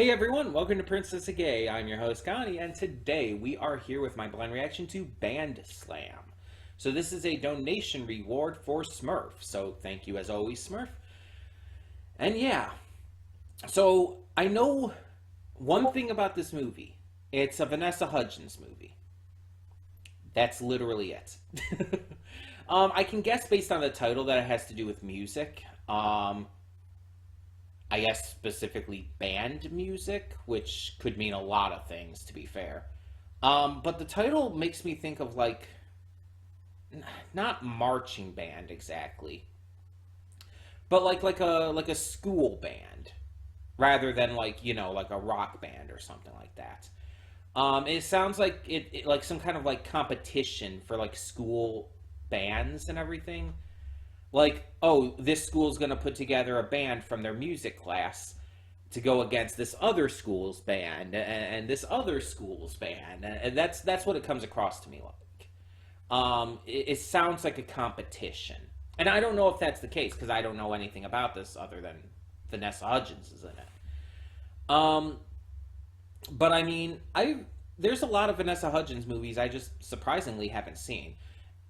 Hey everyone, welcome to Princess of Gay. I'm your host Connie, and today we are here with my blind reaction to Bandslam. So this is a donation reward for Smurf. So thank you as always, Smurf. And yeah, so I know one thing about this movie. It's a Vanessa Hudgens movie. That's literally it. I can guess based on the title that it has to do with music. I guess specifically band music, which could mean a lot of things, to be fair. But the title makes me think of like not marching band exactly, but like a school band rather than like a rock band or something like that. It sounds like it like some kind of like competition for like school bands and everything. Like, oh, this school's going to put together a band from their music class to go against this other school's band and this other school's band, and that's what it comes across to me like. It sounds like a competition, and I don't know if that's the case because I don't know anything about this other than Vanessa Hudgens is in it. Um, but I mean, I there's a lot of Vanessa Hudgens movies I just surprisingly haven't seen.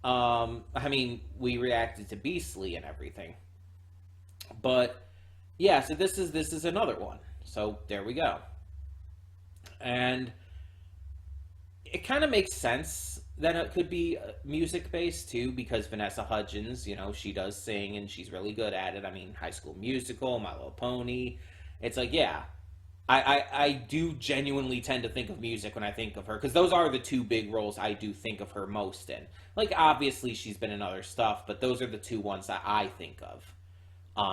I mean, we reacted to Beastly and everything, but yeah. So this is another one. So there we go, and it kind of makes sense that it could be music based too, because Vanessa Hudgens, she does sing and she's really good at it. I mean, High School Musical, My Little Pony. It's like, yeah, I do genuinely tend to think of music when I think of her because those are the two big roles I do think of her most in. Like, obviously, she's been in other stuff, but those are the two ones that I think of.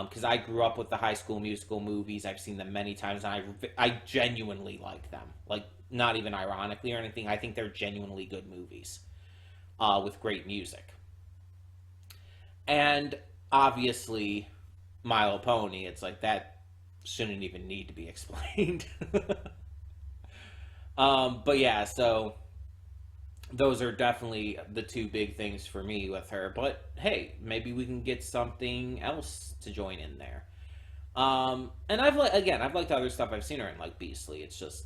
Because I grew up with the High School Musical movies. I've seen them many times, and I genuinely like them. Like, not even ironically or anything. I think they're genuinely good movies with great music. And obviously, My Little Pony, it's like that shouldn't even need to be explained. But yeah, so those are definitely the two big things for me with her. But hey, maybe we can get something else to join in there. And I've liked other stuff I've seen her in, like Beastly. It's just,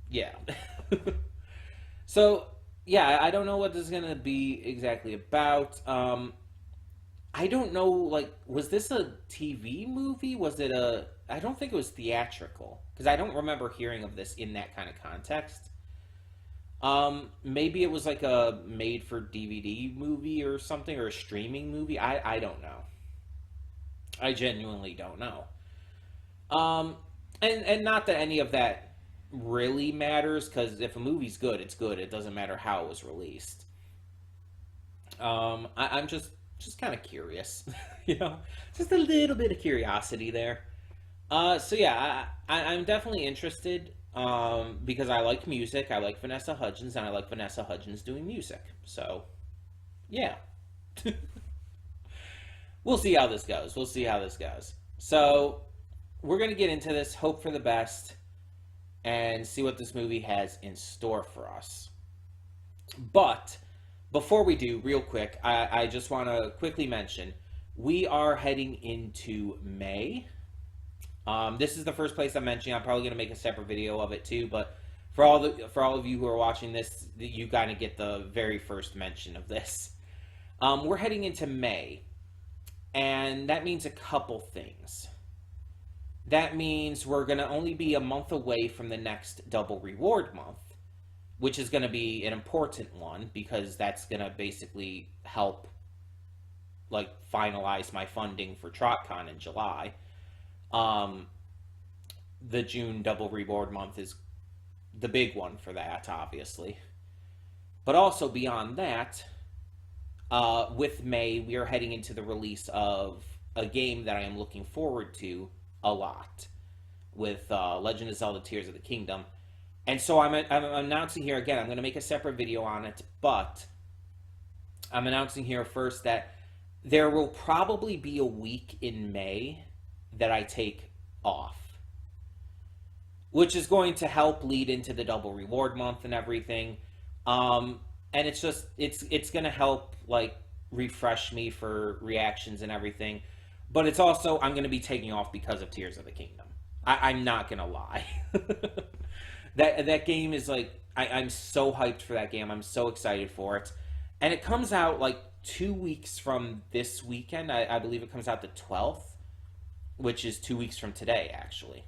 yeah. So yeah, I don't know what this is gonna be exactly about. I don't know, like, was this a TV movie? Was it a. I don't think it was theatrical, because I don't remember hearing of this in that kind of context. Maybe it was like a made for DVD movie or something, or a streaming movie. I don't know. I genuinely don't know. And not that any of that really matters, because if a movie's good, it's good. It doesn't matter how it was released. I'm just kind of curious, just a little bit of curiosity there. So yeah, I'm definitely interested because I like music. I like Vanessa Hudgens, and I like Vanessa Hudgens doing music. So yeah, we'll see how this goes. We'll see how this goes. So we're gonna get into this. Hope for the best, and see what this movie has in store for us. But before we do, real quick, I just want to quickly mention we are heading into May. This is the first place I'm mentioning. I'm probably going to make a separate video of it too, but for all of you who are watching this, you kind of get the very first mention of this. We're heading into May, and that means a couple things. That means we're going to only be a month away from the next double reward month, which is going to be an important one because that's going to basically help like finalize my funding for TrotCon in July. The June double reward month is the big one for that, obviously. But also beyond that, with May, we are heading into the release of a game that I am looking forward to a lot with Legend of Zelda Tears of the Kingdom. And so I'm announcing here again, I'm going to make a separate video on it, but I'm announcing here first that there will probably be a week in May that I take off, which is going to help lead into the double reward month and everything. And it's going to help like refresh me for reactions and everything. But it's also, I'm going to be taking off because of Tears of the Kingdom. I'm not gonna lie. That game is like I'm so hyped for that game. I'm so excited for it, and it comes out like 2 weeks from this weekend. I believe it comes out the 12th, which is 2 weeks from today, actually.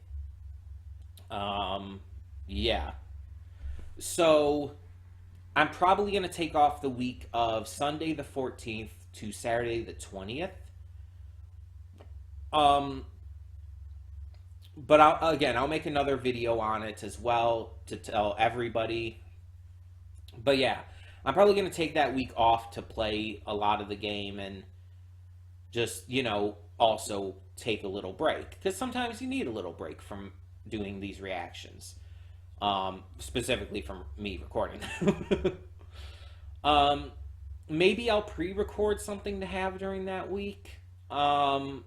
Um, yeah. So I'm probably gonna take off the week of Sunday the 14th to Saturday the 20th. Um, but I'll make another video on it as well to tell everybody. But yeah, I'm probably going to take that week off to play a lot of the game and just, also take a little break. Because sometimes you need a little break from doing these reactions, specifically from me recording. um, Maybe I'll pre record something to have during that week. Of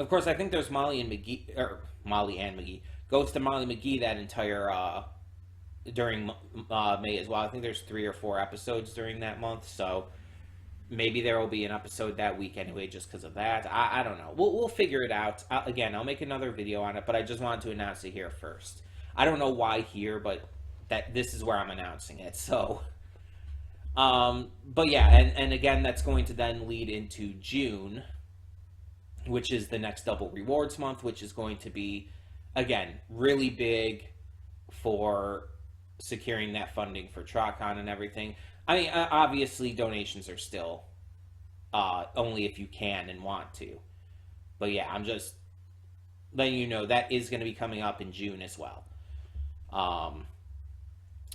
course, I think there's Molly and McGee, or Molly and McGee. Goes to Molly McGee that entire during May as well. I think there's 3 or 4 episodes during that month, so maybe there will be an episode that week anyway, just because of that. I don't know. We'll figure it out. Again, I'll make another video on it, but I just wanted to announce it here first. I don't know why here, but that this is where I'm announcing it. So, but yeah, and again, that's going to then lead into June, which is the next double rewards month, which is going to be, again, really big for securing that funding for TROTCon and everything. I mean, obviously donations are still only if you can and want to. But yeah, I'm just letting you know that is going to be coming up in June as well.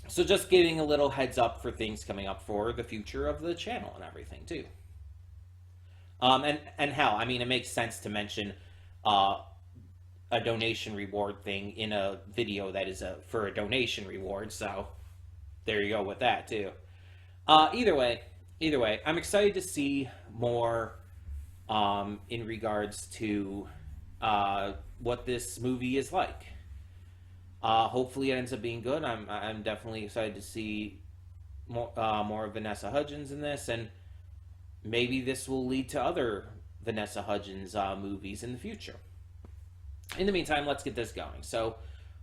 So just giving a little heads up for things coming up for the future of the channel and everything too. And hell, I mean, it makes sense to mention a donation reward thing in a video that is for a donation reward. So there you go with that too. Either way, I'm excited to see more in regards to what this movie is like. Hopefully, it ends up being good. I'm definitely excited to see more of Vanessa Hudgens in this, and maybe this will lead to other Vanessa Hudgens movies in the future. In the meantime, let's get this going. So,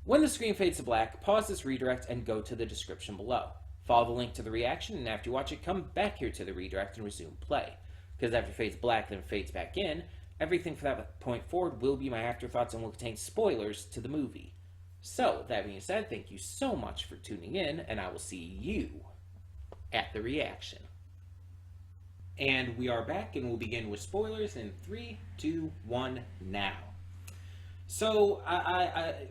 when the screen fades to black, pause this redirect and go to the description below. Follow the link to the reaction, and after you watch it, come back here to the redirect and resume play. Because after it fades black, then it fades back in, everything from that point forward will be my afterthoughts and will contain spoilers to the movie. So, that being said, thank you so much for tuning in, and I will see you at the reaction. And we are back, and we'll begin with spoilers in 3, 2, 1, now. So,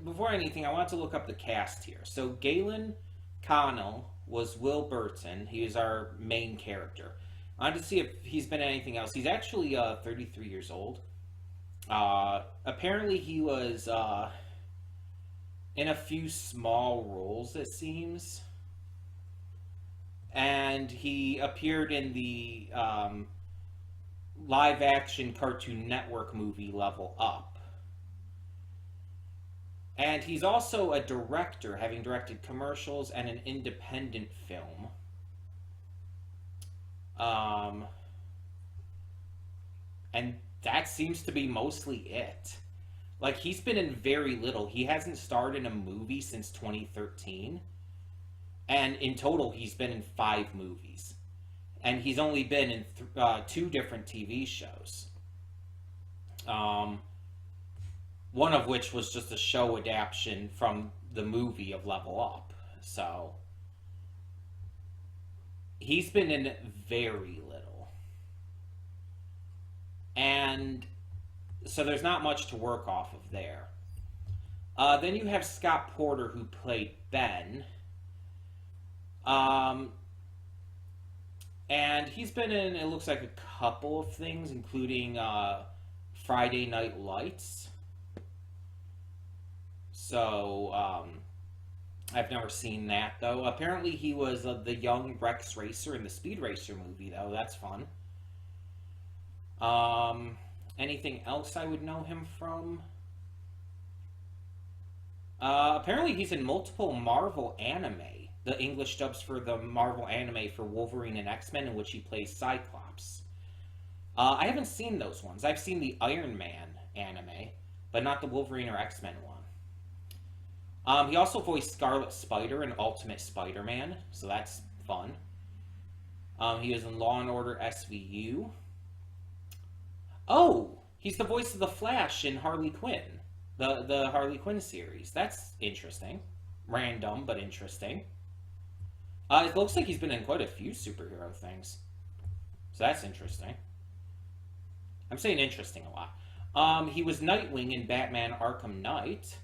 before anything, I want to look up the cast here. So, Galen Connell was Will Burton. He was our main character. I wanted to see if he's been in anything else. He's actually 33 years old. Apparently, he was in a few small roles, it seems. And he appeared in the live-action Cartoon Network movie Level Up. And he's also a director, having directed commercials and an independent film. And that seems to be mostly it. Like, he's been in very little. He hasn't starred in a movie since 2013. And in total, he's been in 5 movies. And he's only been in 2 different TV shows. One of which was just a show adaptation from the movie of Level Up. So, he's been in very little. And so there's not much to work off of there. Then you have Scott Porter, who played Ben. And he's been in, it looks like, a couple of things, including Friday Night Lights. So, I've never seen that, though. Apparently he was the young Rex Racer in the Speed Racer movie, though. That's fun. Anything else I would know him from? Apparently he's in multiple Marvel anime. The English dubs for the Marvel anime for Wolverine and X-Men, in which he plays Cyclops. I haven't seen those ones. I've seen the Iron Man anime, but not the Wolverine or X-Men one. He also voiced Scarlet Spider in Ultimate Spider-Man, so that's fun. He was in Law and Order SVU. Oh, he's the voice of the Flash in Harley Quinn, the Harley Quinn series. That's interesting. Random, but interesting. It looks like he's been in quite a few superhero things, so that's interesting. I'm saying interesting a lot. He was Nightwing in Batman Arkham Knight.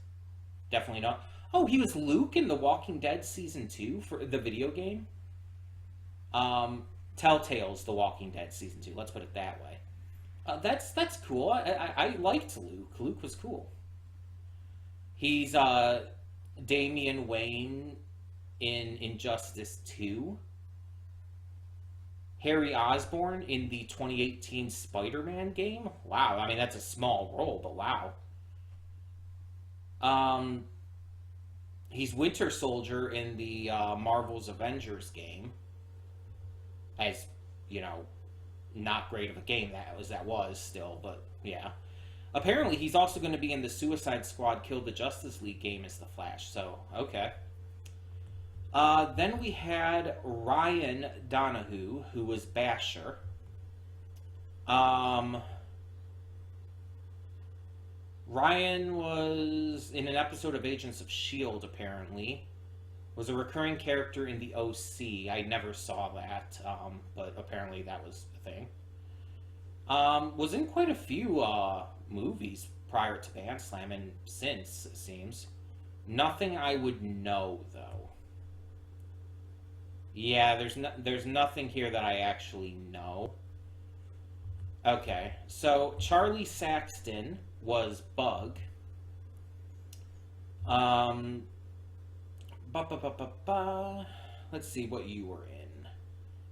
Definitely not. Oh, he was Luke in The Walking Dead Season 2 for the video game. Telltale's The Walking Dead Season 2. Let's put it that way. That's cool. I liked Luke. Luke was cool. He's Damian Wayne in Injustice 2. Harry Osborn in the 2018 Spider-Man game. Wow, I mean, that's a small role, but wow. He's Winter Soldier in the Marvel's Avengers game. As, not great of a game that was still, but yeah. Apparently, he's also going to be in the Suicide Squad Kill the Justice League game as the Flash, so, okay. Then we had Ryan Donahue, who was Basher. Ryan was in an episode of Agents of S.H.I.E.L.D., apparently. Was a recurring character in the OC. I never saw that, but apparently that was a thing. Was in quite a few movies prior to Bandslam and since, it seems. Nothing I would know, though. Yeah, there's nothing here that I actually know. Okay, so Charlie Saxton was Bug. Let's see what you were in.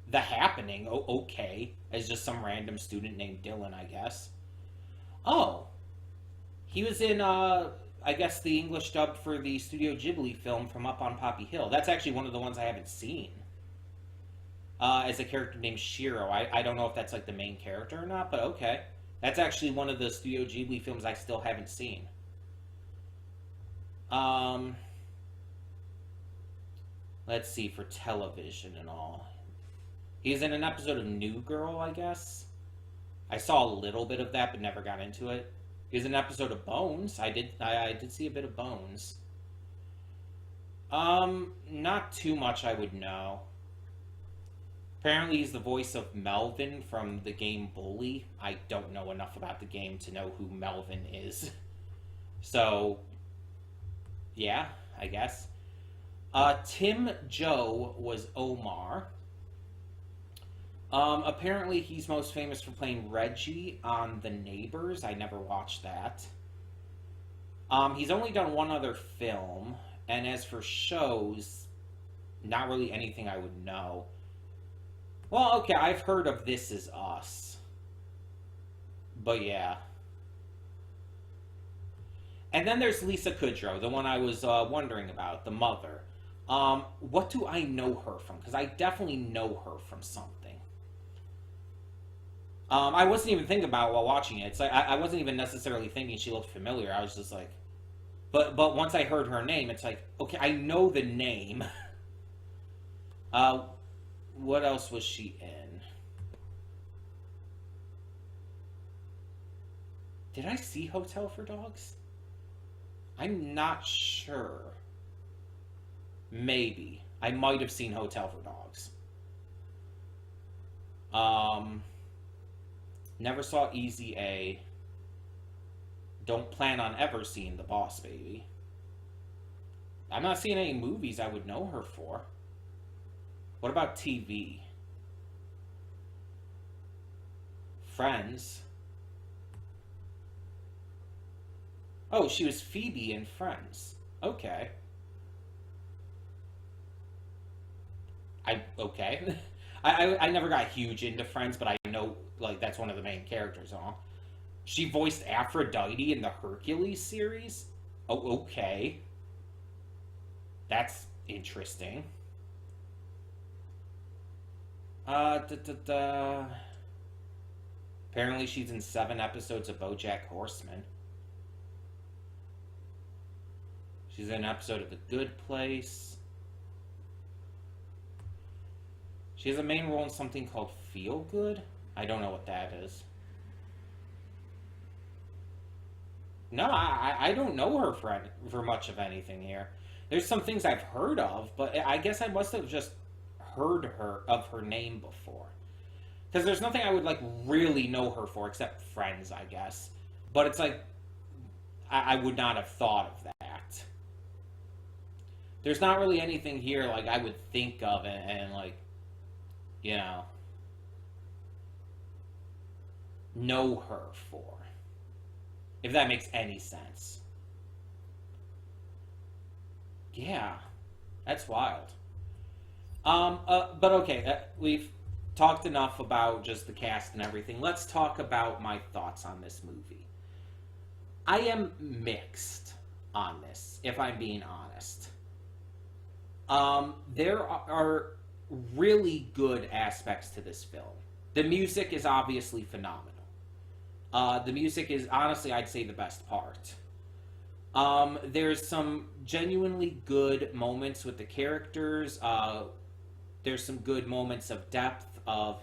The Happening. Oh, okay. As just some random student named Dylan, I guess. Oh. He was in, I guess, the English dub for the Studio Ghibli film from Up on Poppy Hill. That's actually one of the ones I haven't seen. As a character named Shiro. I don't know if that's like the main character or not, but okay. That's actually one of the Studio Ghibli films I still haven't seen. Let's see, for television and all. He's in an episode of New Girl, I guess. I saw a little bit of that, but never got into it. He's in an episode of Bones. I did see a bit of Bones. Not too much I would know. Apparently he's the voice of Melvin from the game Bully. I don't know enough about the game to know who Melvin is. So, yeah, I guess. Tim Joe was Omar. Apparently he's most famous for playing Reggie on The Neighbors. I never watched that. He's only done one other film, and as for shows, not really anything I would know. Well, okay, I've heard of This Is Us. But yeah. And then there's Lisa Kudrow, the one I was wondering about, the mother. What do I know her from? Because I definitely know her from something. I wasn't even thinking about it while watching it. It's like I wasn't even necessarily thinking she looked familiar. I was just like, but once I heard her name, it's like, okay, I know the name. What else was she in? Did I see Hotel for Dogs? I'm not sure. Maybe. I might have seen Hotel for Dogs. Never saw Easy A. Don't plan on ever seeing The Boss Baby. I'm not seeing any movies I would know her for. What about TV? Friends. Oh, she was Phoebe in Friends. Okay. Okay. I never got huge into Friends, but I know, like, that's one of the main characters, huh? She voiced Aphrodite in the Hercules series? Oh, okay. That's interesting. Apparently she's in 7 episodes of BoJack Horseman. She's in an episode of The Good Place. She has a main role in something called Feel Good. I don't know what that is. No, I don't know her for much of anything here. There's some things I've heard of, but I guess I must have just heard her name before. Because there's nothing I would like really know her for except Friends, I guess. But it's like I would not have thought of that. There's not really anything here like I would think of and like, you know her for. If that makes any sense. Yeah, that's wild. But okay, we've talked enough about just the cast and everything. Let's talk about my thoughts on this movie. I am mixed on this, if I'm being honest. There are really good aspects to this film. The music is obviously phenomenal. The music is, honestly, I'd say the best part. There's some genuinely good moments with the characters. There's some good moments of depth, of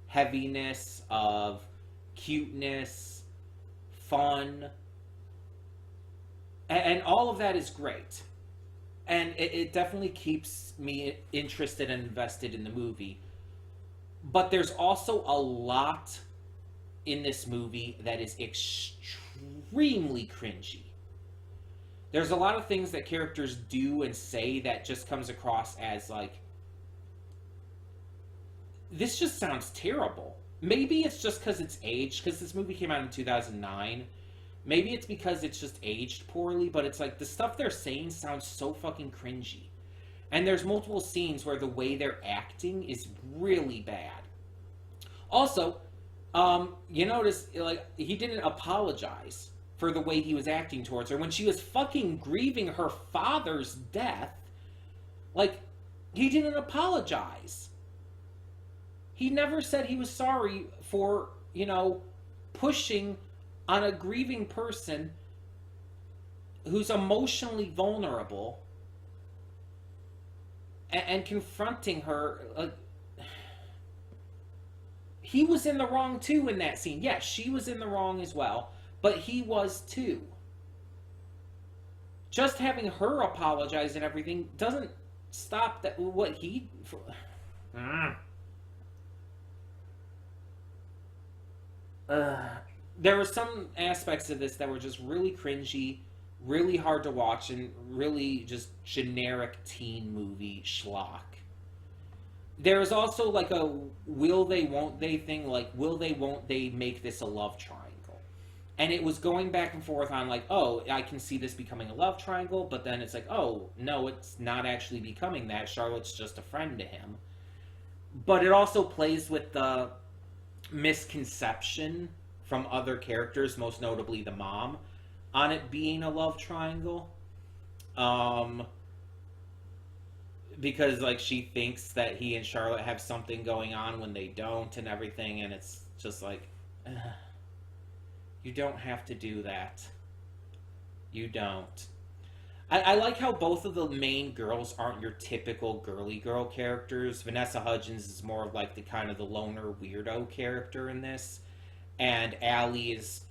heaviness, of cuteness, fun. And all of that is great. And it definitely keeps me interested and invested in the movie. But there's also a lot in this movie that is extremely cringy. There's a lot of things that characters do and say that just comes across as like, this just sounds terrible. Maybe it's just because it's aged, because this movie came out in 2009. Maybe it's because it's just aged poorly, but it's like the stuff they're saying sounds so fucking cringy. And there's multiple scenes where the way they're acting is really bad. Also, you notice, like, he didn't apologize for the way he was acting towards her. When she was fucking grieving her father's death, like, he didn't apologize. He never said he was sorry for, pushing on a grieving person who's emotionally vulnerable and confronting her. He was in the wrong too in that scene. Yes, she was in the wrong as well, but he was too. Just having her apologize and everything doesn't stop that what he. There were some aspects of this that were just really cringy, really hard to watch, and really just generic teen movie schlock. There is also like a will they, won't they thing, like will they, won't they make this a love triangle? And it was going back and forth on like, oh, I can see this becoming a love triangle, but then it's like, oh, no, it's not actually becoming that. Charlotte's just a friend to him. But it also plays with the misconception from other characters, most notably the mom, on it being a love triangle. Because like she thinks that he and Charlotte have something going on when they don't and everything, and it's just like, you don't have to do that. You don't. I like how both of the main girls aren't your typical girly girl characters. Vanessa Hudgens is more of like the kind of the loner weirdo character in this, and Allie is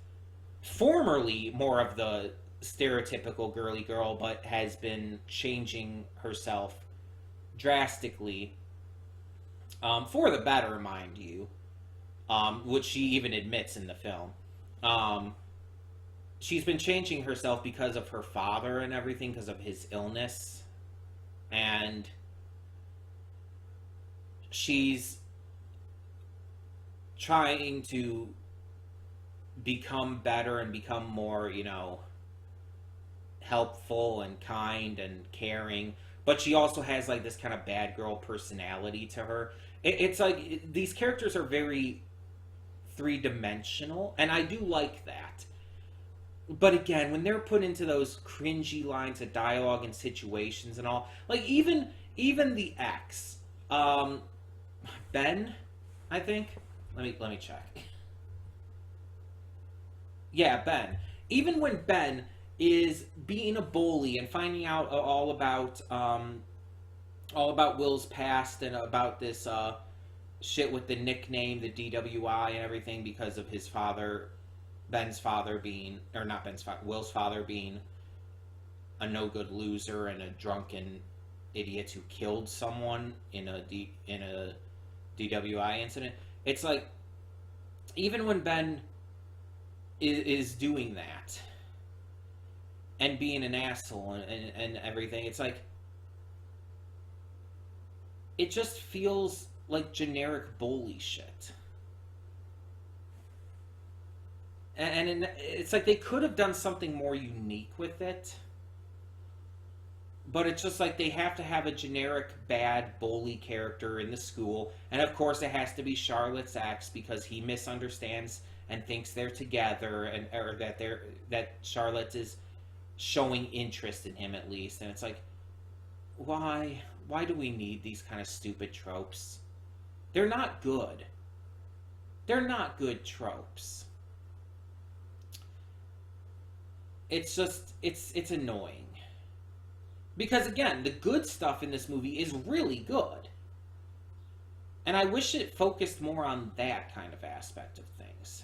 formerly more of the stereotypical girly girl, but has been changing herself drastically, for the better, mind you, which she even admits in the film. She's been changing herself because of her father and everything, because of his illness, and she's trying to become better and become more, helpful and kind and caring. But she also has like this kind of bad girl personality to her. It's like these characters are very three-dimensional, and I do like that. But again, when they're put into those cringy lines of dialogue and situations and all, like even the ex, Ben, I think. Let me check. Yeah, Ben. Even when Ben is being a bully and finding out all about Will's past and about this shit with the nickname, the DWI, and everything because of his father, Ben's father being, or not Ben's father, Will's father being a no good loser and a drunken idiot who killed someone in a DWI incident. It's like, even when Ben is doing that and being an asshole and everything, it's like, it just feels like generic bully shit. And it's like they could have done something more unique with it. But it's just like they have to have a generic bad bully character in the school. And of course it has to be Charlotte's ex because he misunderstands and thinks they're together, and or that Charlotte is showing interest in him at least. And it's like, why do we need these kind of stupid tropes? They're not good. They're not good tropes. It's just it's annoying. Because again, the good stuff in this movie is really good. And I wish it focused more on that kind of aspect of things.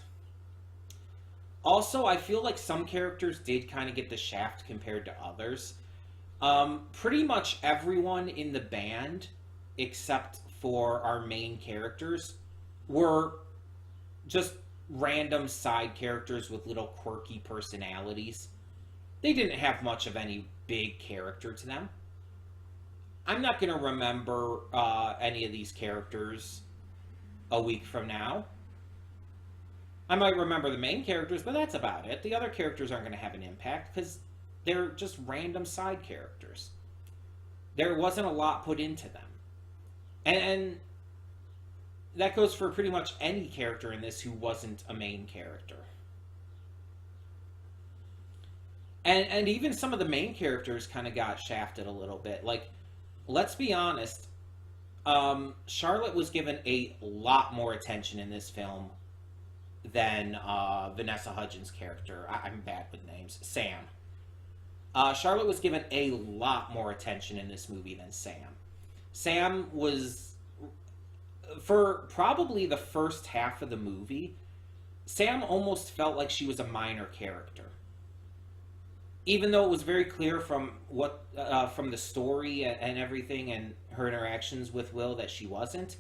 Also, I feel like some characters did kind of get the shaft compared to others. Pretty much everyone in the band, except for our main characters, were just random side characters with little quirky personalities. They didn't have much of any big character to them. I'm not going to remember any of these characters a week from now. I might remember the main characters, but that's about it. The other characters aren't going to have an impact because they're just random side characters. There wasn't a lot put into them. And that goes for pretty much any character in this who wasn't a main character. And even some of the main characters kind of got shafted a little bit. Like, let's be honest, Charlotte was given a lot more attention in this film than Vanessa Hudgens' character. I'm bad with names. Sam. Charlotte was given a lot more attention in this movie than Sam. Sam was, for probably the first half of the movie, Sam almost felt like she was a minor character. Even though it was very clear from from the story and everything and her interactions with Will that she wasn't,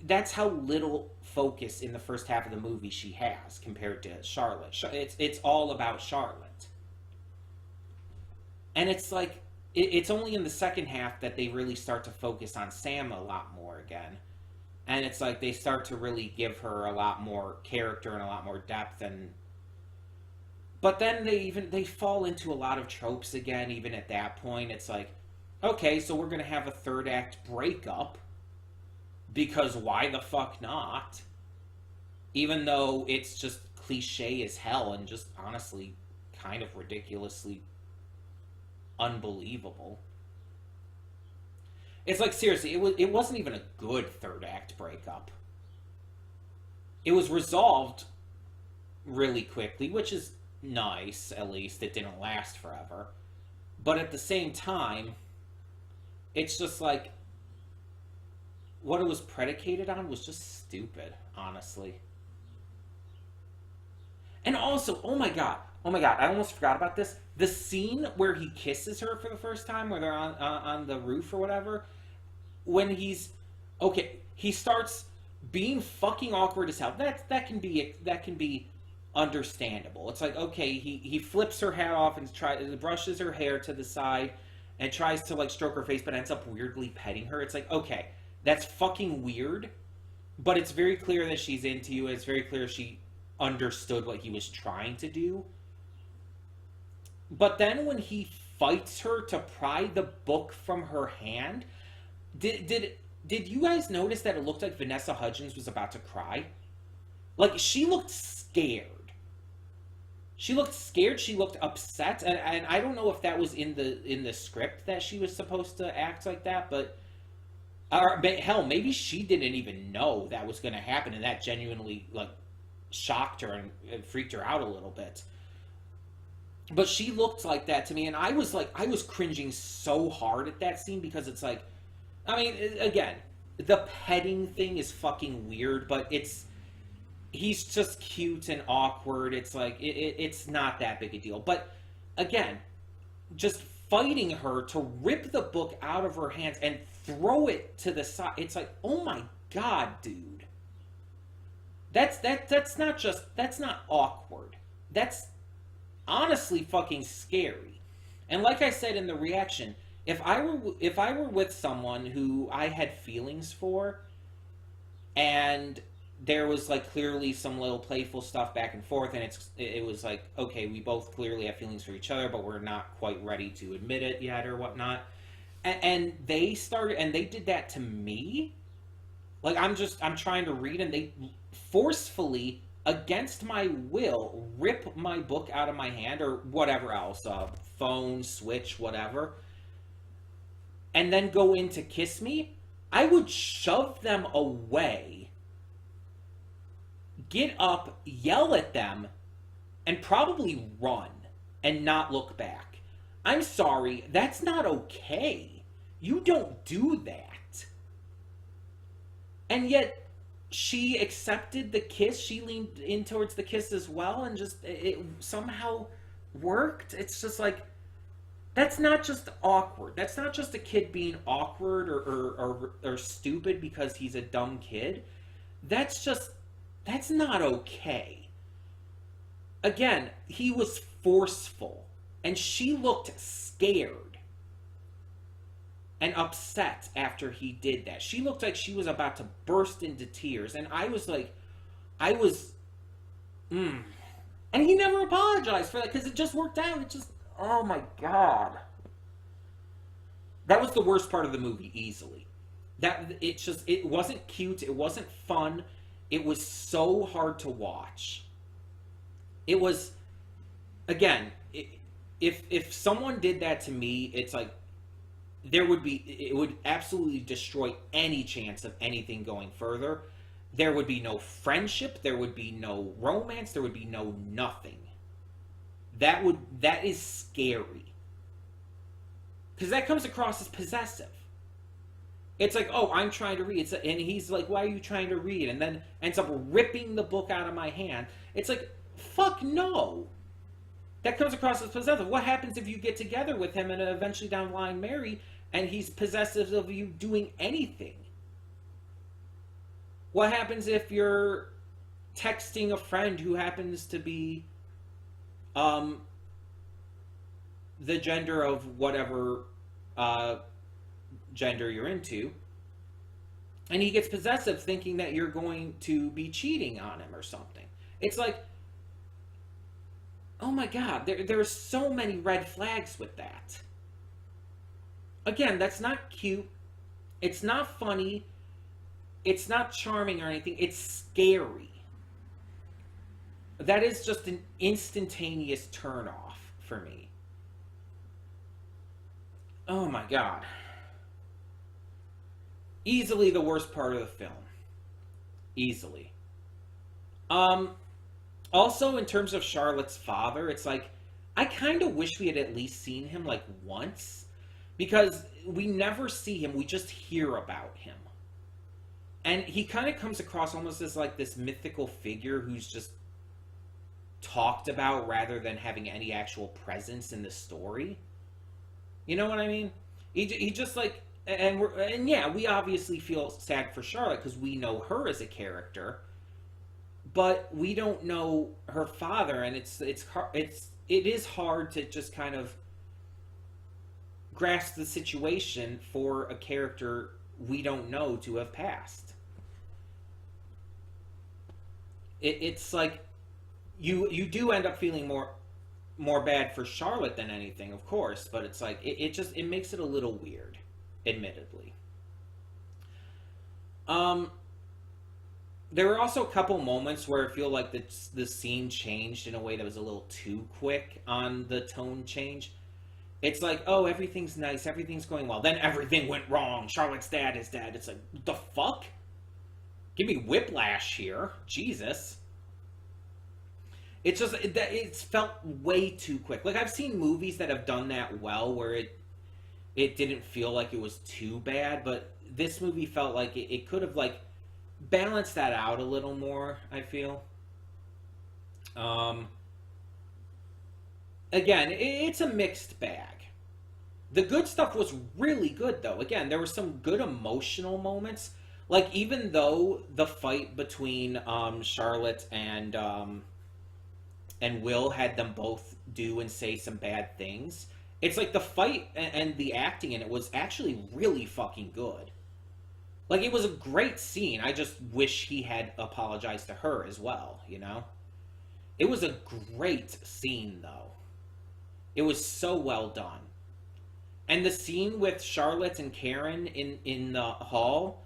that's how little focus in the first half of the movie she has compared to Charlotte. It's all about Charlotte. And it's like, it's only in the second half that they really start to focus on Sam a lot more again. And it's like they start to really give her a lot more character and a lot more depth. But then they fall into a lot of tropes again, even at that point. It's like, okay, so we're going to have a third act breakup. Because why the fuck not? Even though it's just cliche as hell and just honestly kind of ridiculously unbelievable. It's like, seriously, it wasn't even a good third act breakup. It was resolved really quickly, which is nice, at least. It didn't last forever. But at the same time, it's just like, what it was predicated on was just stupid, honestly. And also, oh my god, I almost forgot about this. The scene where he kisses her for the first time, where they're on the roof or whatever, when he starts being fucking awkward as hell. That can be understandable. It's like, okay, he flips her hat off and brushes her hair to the side and tries to like stroke her face, but ends up weirdly petting her. It's like, okay, that's fucking weird, but it's very clear that she's into you. It's very clear she understood what he was trying to do. But then when he fights her to pry the book from her hand, did you guys notice that it looked like Vanessa Hudgens was about to cry? Like, she looked scared. She looked upset, and I don't know if that was in the script that she was supposed to act like that, but hell, maybe she didn't even know that was going to happen, and that genuinely like shocked her and freaked her out a little bit. But she looked like that to me, and I was cringing so hard at that scene because it's like, I mean, again, the petting thing is fucking weird, but he's just cute and awkward. It's like it's not that big a deal. But again, just fighting her to rip the book out of her hands and throw it to the side. It's like, oh my god, dude. That's not awkward. That's honestly fucking scary. And like I said in the reaction, if I were with someone who I had feelings for, and there was like clearly some little playful stuff back and forth, and it was like, okay, we both clearly have feelings for each other, but we're not quite ready to admit it yet or whatnot. And they did that to me. Like, I'm trying to read, and they forcefully, against my will, rip my book out of my hand or whatever else, phone, switch, whatever, and then go in to kiss me. I would shove them away, get up, yell at them, and probably run and not look back. I'm sorry, that's not okay. You don't do that. And yet, she accepted the kiss. She leaned in towards the kiss as well, and just it somehow worked. It's just like, that's not just awkward. That's not just a kid being awkward or stupid because he's a dumb kid. That's not okay. Again, he was forceful, and she looked scared and upset after he did that. She looked like she was about to burst into tears, and I was like, and he never apologized for that because it just worked out. It just, oh my god. That was the worst part of the movie, easily. It wasn't cute, it wasn't fun, it was so hard to watch. It was, again, if someone did that to me, it's like, it would absolutely destroy any chance of anything going further. There would be no friendship, there would be no romance, there would be no nothing. That is scary. Because that comes across as possessive. It's like, oh, I'm trying to read. And he's like, why are you trying to read? And then ends up ripping the book out of my hand. It's like, fuck no. That comes across as possessive. What happens if you get together with him and eventually down the line marry, and he's possessive of you doing anything? What happens if you're texting a friend who happens to be the gender of whatever gender you're into, and he gets possessive thinking that you're going to be cheating on him or something? It's like, oh my god, there are so many red flags with that. Again, that's not cute. It's not funny. It's not charming or anything. It's scary. That is just an instantaneous turnoff for me. Oh my god. Easily the worst part of the film. Easily. Also, in terms of Charlotte's father, it's like, I kind of wish we had at least seen him like once, because we never see him, we just hear about him. And he kind of comes across almost as like this mythical figure who's just talked about rather than having any actual presence in the story. You know what I mean? He just like, and yeah, we obviously feel sad for Charlotte because we know her as a character, but we don't know her father, and it is hard to just kind of grasp the situation for a character we don't know to have passed. It's like you do end up feeling more bad for Charlotte than anything, of course, but it's like it makes it a little weird, admittedly. There were also a couple moments where I feel like the scene changed in a way that was a little too quick on the tone change. It's like, oh, everything's nice, everything's going well, then everything went wrong, Charlotte's dad is dead. It's like, the fuck? Give me whiplash here. Jesus. It's felt way too quick. Like I've seen movies that have done that well, where it didn't feel like it was too bad, but this movie felt like it could have like balanced that out a little more. I feel. Um, Again, it's a mixed bag. The good stuff was really good, though. Again, there were some good emotional moments. Like even though the fight between Charlotte and Will had them both do and say some bad things, it's like the fight and the acting in it was actually really fucking good. Like it was a great scene. I just wish he had apologized to her as well. It was a great scene, though. It was so well done. And the scene with Charlotte and Karen in the hall,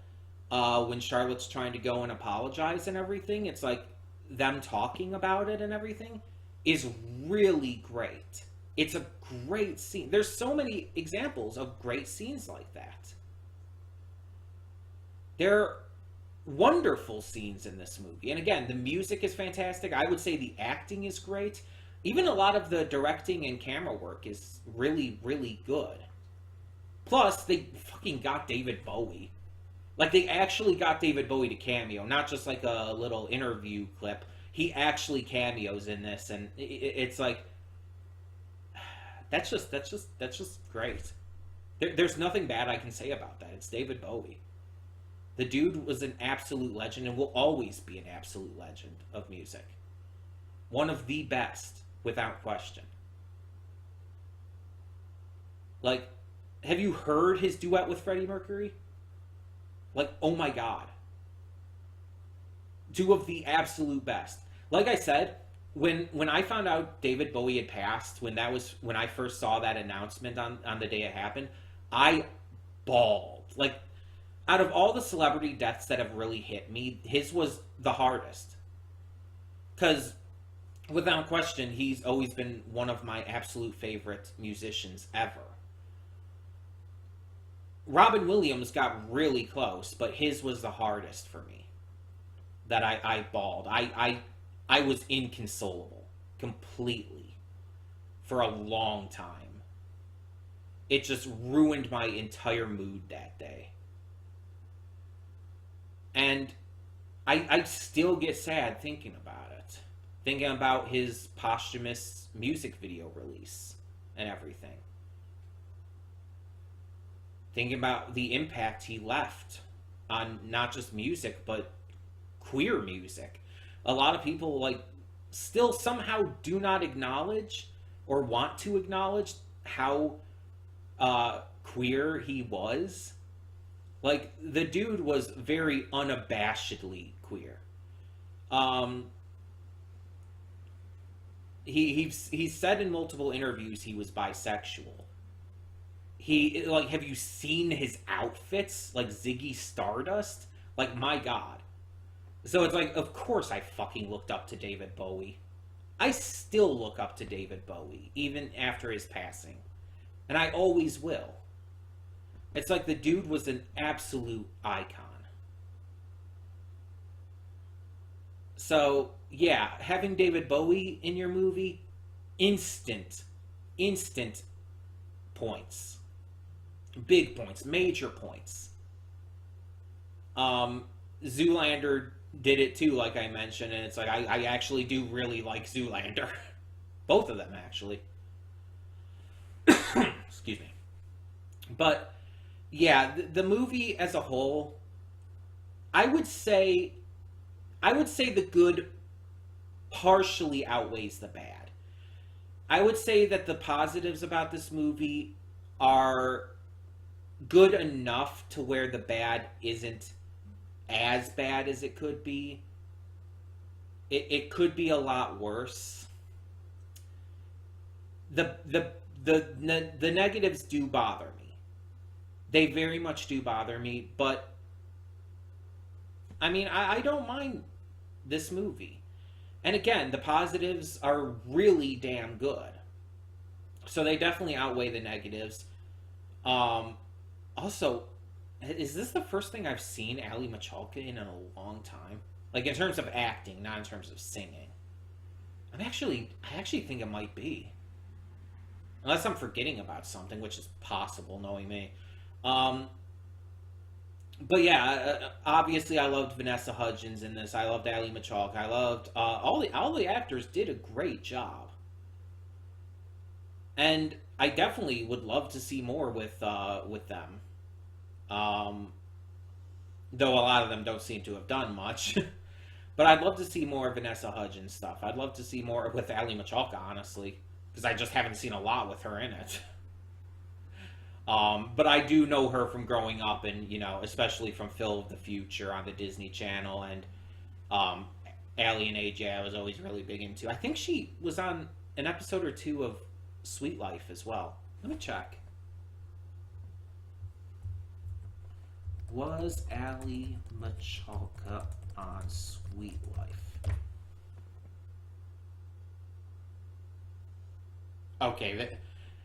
when Charlotte's trying to go and apologize and everything, it's like them talking about it and everything is really great. It's a great scene. There's so many examples of great scenes like that. There are wonderful scenes in this movie. And again, the music is fantastic. I would say the acting is great. Even a lot of the directing and camera work is really, really good. Plus, they fucking got David Bowie. Like, they actually got David Bowie to cameo, not just like a little interview clip. He actually cameos in this, and it's like, that's just great. There's nothing bad I can say about that. It's David Bowie. The dude was an absolute legend and will always be an absolute legend of music. One of the best, without question. Like, have you heard his duet with Freddie Mercury? Like, oh my god. Two of the absolute best. Like I said, when I found out David Bowie had passed, when I first saw that announcement on the day it happened, I bawled. Like, out of all the celebrity deaths that have really hit me, his was the hardest. Because, without question, he's always been one of my absolute favorite musicians ever. Robin Williams got really close, but his was the hardest for me. That I bawled. I was inconsolable. Completely. For a long time. It just ruined my entire mood that day. And I still get sad thinking about it. Thinking about his posthumous music video release and everything. Thinking about the impact he left on not just music, but queer music. A lot of people, like, still somehow do not acknowledge or want to acknowledge how queer he was. Like, the dude was very unabashedly queer. He said in multiple interviews he was bisexual. Have you seen his outfits? Like Ziggy Stardust? Like, my god. So it's like, of course I fucking looked up to David Bowie. I still look up to David Bowie, even after his passing. And I always will. It's like the dude was an absolute icon. So, yeah, having David Bowie in your movie, instant points. Big points, major points. Zoolander did it too, like I mentioned, and it's like I actually do really like Zoolander. Both of them, actually. Excuse me. But yeah, the movie as a whole, I would say the good partially outweighs the bad. I would say that the positives about this movie are good enough to where the bad isn't as bad as it could be. It could be a lot worse. The negatives do bother me. They very much do bother me, but I mean, I don't mind this movie. And again, the positives are really damn good. So they definitely outweigh the negatives. Also, is this the first thing I've seen Ali Michalka in a long time? Like, in terms of acting, not in terms of singing. I actually think it might be, unless I'm forgetting about something, which is possible, knowing me. Um, but yeah, obviously I loved Vanessa Hudgens in this. I loved Ali Machalk. I loved all the actors did a great job, and I definitely would love to see more with them. Um, though a lot of them don't seem to have done much. But I'd love to see more Vanessa Hudgens stuff. I'd love to see more with Ali Machalka, honestly, because I just haven't seen a lot with her in it. But I do know her from growing up, and especially from Phil of the Future on the Disney Channel, and um, Ali and AJ. I was always really big into. I think she was on an episode or two of Sweet Life as well. Let me check. Was Ali Machalka on Sweet Life? Okay,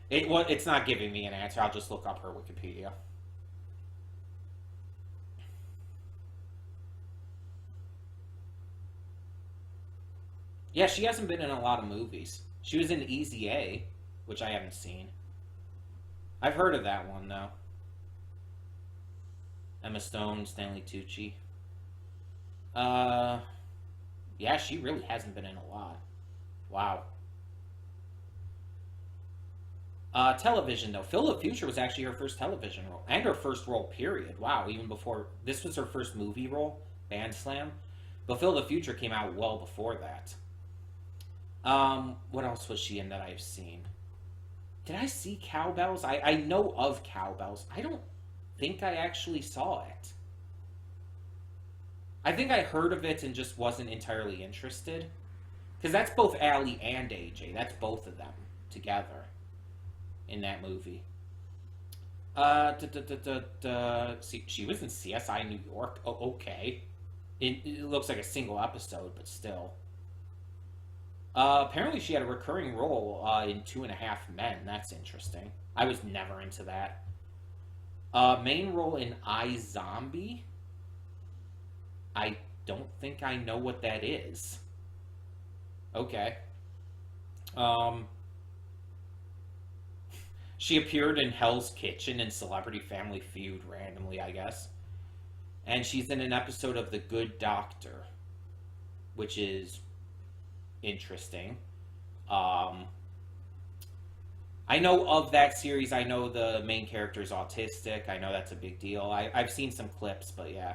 it's not giving me an answer. I'll just look up her Wikipedia. Yeah, she hasn't been in a lot of movies. She was in Easy A, which I haven't seen. I've heard of that one though. Emma Stone, Stanley Tucci. Uh, yeah, she really hasn't been in a lot. Wow. Television though. Phil of the Future was actually her first television role and her first role. Period. Wow. Even before this was her first movie role, Bandslam. But Phil of the Future came out well before that. What else was she in that I've seen? Did I see Cowbells? I know of Cowbells. I don't think I actually saw it. I think I heard of it and just wasn't entirely interested. Because that's both Allie and AJ. That's both of them together in that movie. See, she was in CSI New York. Oh, okay. It looks like a single episode, but still. Apparently, she had a recurring role in Two and a Half Men. That's interesting. I was never into that. Main role in iZombie. I don't think I know what that is. Okay. Um, she appeared in Hell's Kitchen and Celebrity Family Feud randomly, I guess. And she's in an episode of The Good Doctor, which is interesting. Um, I know of that series. I know the main character is autistic. I know that's a big deal. I've seen some clips, but yeah.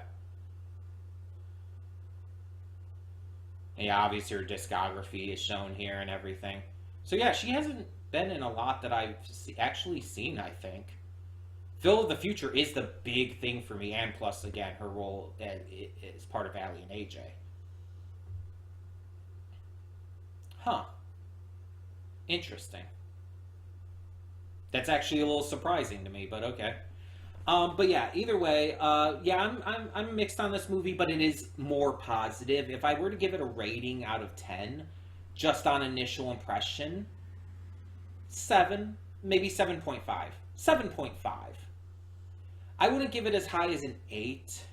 And yeah, obviously her discography is shown here and everything. So yeah, she hasn't been in a lot that I've actually seen, I think. Phil of the Future is the big thing for me, and plus, again, her role is part of Allie and AJ. Huh. Interesting. That's actually a little surprising to me, but okay. But yeah, either way, yeah, I'm mixed on this movie, but it is more positive. If I were to give it a rating out of 10, just on initial impression, 7, maybe 7.5. 7.5. I wouldn't give it as high as an 8,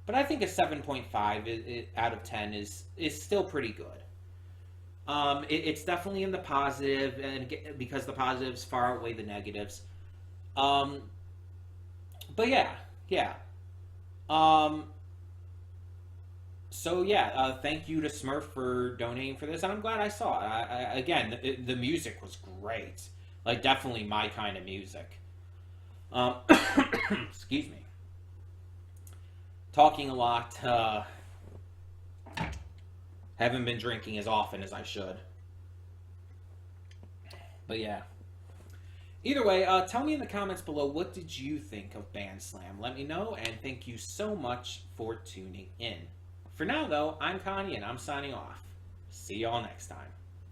but I think a 7.5 out of 10 is still pretty good. It's definitely in the positive, and because the positives far outweigh the negatives. Um, but yeah, yeah. Um, so yeah, thank you to Smurf for donating for this, and I'm glad I saw it. Again, the music was great, like definitely my kind of music. Um, excuse me. Talking a lot. Haven't been drinking as often as I should. But yeah. Either way, tell me in the comments below, what did you think of Bandslam? Let me know, and thank you so much for tuning in. For now, though, I'm Connie, and I'm signing off. See y'all next time.